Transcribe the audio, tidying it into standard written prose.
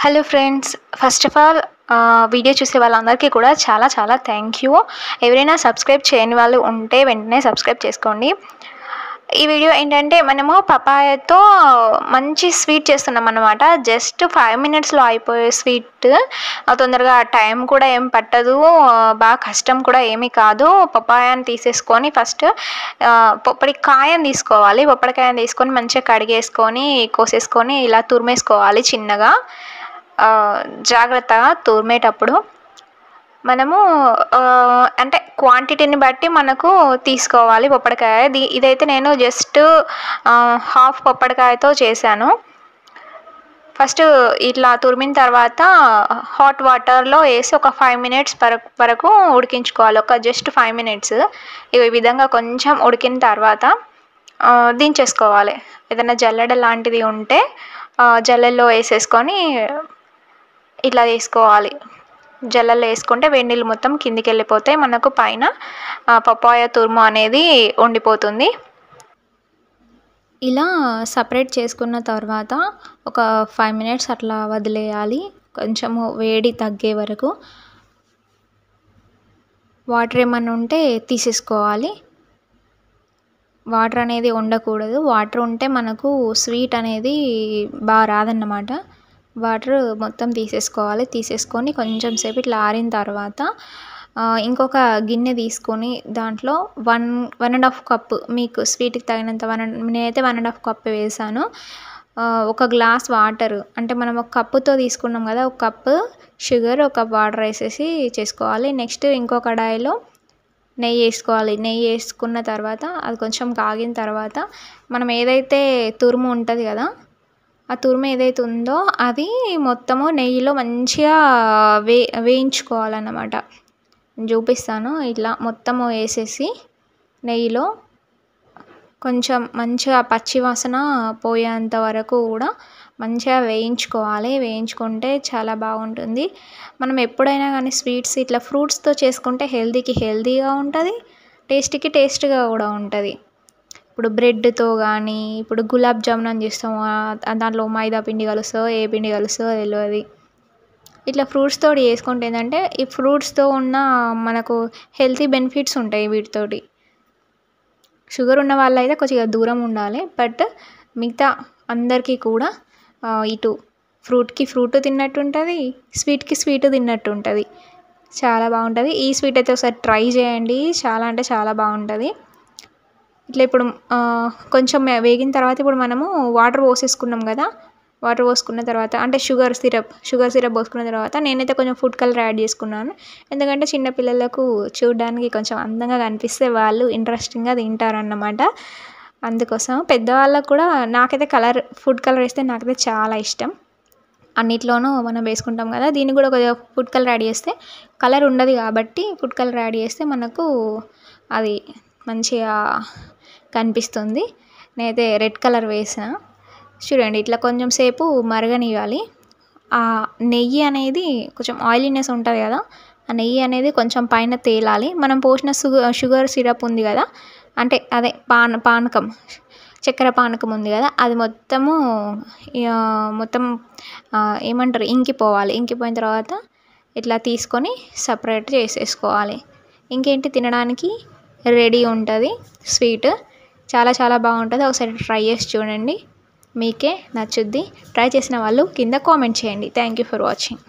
Hello friends, first of all video చూసే వాళ్ళందరికీ కూడా చాలా చాలా థ్యాంక్ యూ. ఎవరైనా సబ్స్క్రైబ్ చేయని వాళ్ళు ఉంటే వెంటనే సబ్స్క్రైబ్ చేసుకోండి. ఈ వీడియో ఏంటంటే మనము పపాయతో మంచి స్వీట్ చేస్తున్నాం అన్నమాట. జస్ట్ 5 మినిట్స్లో అయిపోయే స్వీట్. తొందరగా టైం కూడా ఏం పట్టదు, బాగా కష్టం కూడా ఏమీ కాదు. పపాయాని తీసేసుకొని ఫస్ట్ పొప్పడికాయని తీసుకోవాలి. పొప్పడికాయని తీసుకొని మంచిగా కడిగేసుకొని కోసేసుకొని ఇలా తురిమేసుకోవాలి చిన్నగా. జాగ్రత్తగా తురిమేటప్పుడు మనము అంటే క్వాంటిటీని బట్టి మనకు తీసుకోవాలి పొప్పడికాయ. ఇదైతే నేను జస్ట్ హాఫ్ పొప్పడికాయతో చేశాను. ఫస్ట్ ఇట్లా తురిమిన తర్వాత హాట్ వాటర్లో వేసి ఒక 5 మినిట్స్ వరకు ఉడికించుకోవాలి. Just 5 minutes. ఈ విధంగా కొంచెం ఉడికిన తర్వాత దించేసుకోవాలి. ఏదైనా జల్లెడ లాంటిది ఉంటే జల్లెల్లో వేసేసుకొని ఇట్లా వేసుకోవాలి. జల్లెల్లో వేసుకుంటే వేడి నీళ్ళు మొత్తం కిందికి వెళ్ళిపోతాయి. మనకు పైన పపాయ తురుము అనేది ఉండిపోతుంది. ఇలా సపరేట్ చేసుకున్న తర్వాత ఒక 5 మినిట్స్ అట్లా వదిలేయాలి. కొంచెము వేడి తగ్గే వరకు. వాటర్ ఏమన్నా ఉంటే తీసేసుకోవాలి. వాటర్ అనేది ఉండకూడదు. వాటర్ ఉంటే మనకు స్వీట్ అనేది బాగా రాదన్నమాట. వాటర్ మొత్తం తీసేసుకొని కొంచెం సేపు ఇట్లా ఆరిన తర్వాత ఇంకొక గిన్నె తీసుకొని దాంట్లో 1.5 కప్ మీకు స్వీట్కి తగినంత నేనైతే 1.5 కప్ వేసాను. ఒక గ్లాస్ వాటర్, అంటే మనం ఒక కప్పుతో తీసుకున్నాం కదా, ఒక కప్పు షుగర్, ఒక కప్ వాటర్ వేసేసి చేసుకోవాలి. నెక్స్ట్ ఇంకో కడాయిలో నెయ్యి వేసుకోవాలి. నెయ్యి వేసుకున్న తర్వాత అది కొంచెం కాగిన తర్వాత మనం ఏదైతే తురుము ఉంటుంది కదా, ఆ తురుము ఏదైతే ఉందో అది మొత్తము నెయ్యిలో మంచిగా వేయించుకోవాలన్నమాట. చూపిస్తాను. ఇట్లా మొత్తము వేసేసి నెయ్యిలో కొంచెం మంచిగా పచ్చివాసన పోయేంత వరకు కూడా మంచిగా వేయించుకోవాలి. వేయించుకుంటే చాలా బాగుంటుంది. మనం ఎప్పుడైనా కానీ స్వీట్స్ ఇట్లా ఫ్రూట్స్తో చేసుకుంటే హెల్తీకి హెల్తీగా ఉంటుంది, టేస్టీకి టేస్ట్గా కూడా ఉంటుంది. ఇప్పుడు బ్రెడ్తో కానీ, ఇప్పుడు గులాబ్ జామున్ అని చేస్తాము, దాంట్లో మైదా పిండి కలుస్తుందో ఏ పిండి కలుస్తుందో తెలియదు. ఇట్లా ఫ్రూట్స్తో చేసుకుంటే ఏంటంటే ఈ ఫ్రూట్స్తో ఉన్న మనకు హెల్తీ బెనిఫిట్స్ ఉంటాయి వీటితోటి. షుగర్ ఉన్న వాళ్ళు అయితే కొంచెం దూరం ఉండాలి. బట్ మిగతా అందరికీ కూడా ఇటు ఫ్రూట్కి ఫ్రూట్ తిన్నట్టు ఉంటుంది, స్వీట్కి స్వీట్ తిన్నట్టు ఉంటుంది. చాలా బాగుంటుంది. ఈ స్వీట్ అయితే ఒకసారి ట్రై చేయండి. చాలా అంటే చాలా బాగుంటుంది. ఇట్లా ఇప్పుడు కొంచెం వేగిన తర్వాత ఇప్పుడు మనము వాటర్ పోసేసుకున్నాం కదా, వాటర్ పోసుకున్న తర్వాత అంటే షుగర్ సిరప్ పోసుకున్న తర్వాత నేనైతే కొంచెం ఫుడ్ కలర్ యాడ్ చేసుకున్నాను. ఎందుకంటే చిన్నపిల్లలకు చూడడానికి కొంచెం అందంగా కనిపిస్తే వాళ్ళు ఇంట్రెస్టింగ్గా తింటారన్నమాట. అందుకోసం పెద్దవాళ్ళకు కూడా నాకైతే ఫుడ్ కలర్ వేస్తే నాకైతే చాలా ఇష్టం. అన్నిట్లోనూ మనం వేసుకుంటాం కదా, దీన్ని కూడా కొంచెం ఫుడ్ కలర్ యాడ్ చేస్తే కలర్ ఉండదు కాబట్టి ఫుడ్ కలర్ యాడ్ చేస్తే మనకు అది మంచిగా కనిపిస్తుంది. నేనైతే రెడ్ కలర్ వేసిన. చూడండి, ఇట్లా కొంచెం సేపు మరగనివ్వాలి. ఆ నెయ్యి అనేది కొంచెం ఆయిలీనెస్ ఉంటుంది కదా, ఆ నెయ్యి అనేది కొంచెం పైన తేలాలి. మనం పోసిన షుగర్ సిరప్ ఉంది కదా, అంటే అదే పానకం, చక్కెర పానకం ఉంది కదా, అది మొత్తం ఏమంటారు ఇంకిపోవాలి. ఇంకిపోయిన తర్వాత ఇట్లా తీసుకొని సపరేట్ చేసేసుకోవాలి. ఇంకేంటి, తినడానికి రెడీ ఉంటుంది స్వీట్. చాలా చాలా బాగుంటుంది. ఒకసారి ట్రై చేసి చూడండి, మీకే నచ్చుద్ది. ట్రై చేసిన వాళ్ళు కింద కామెంట్ చేయండి. Thank you for watching.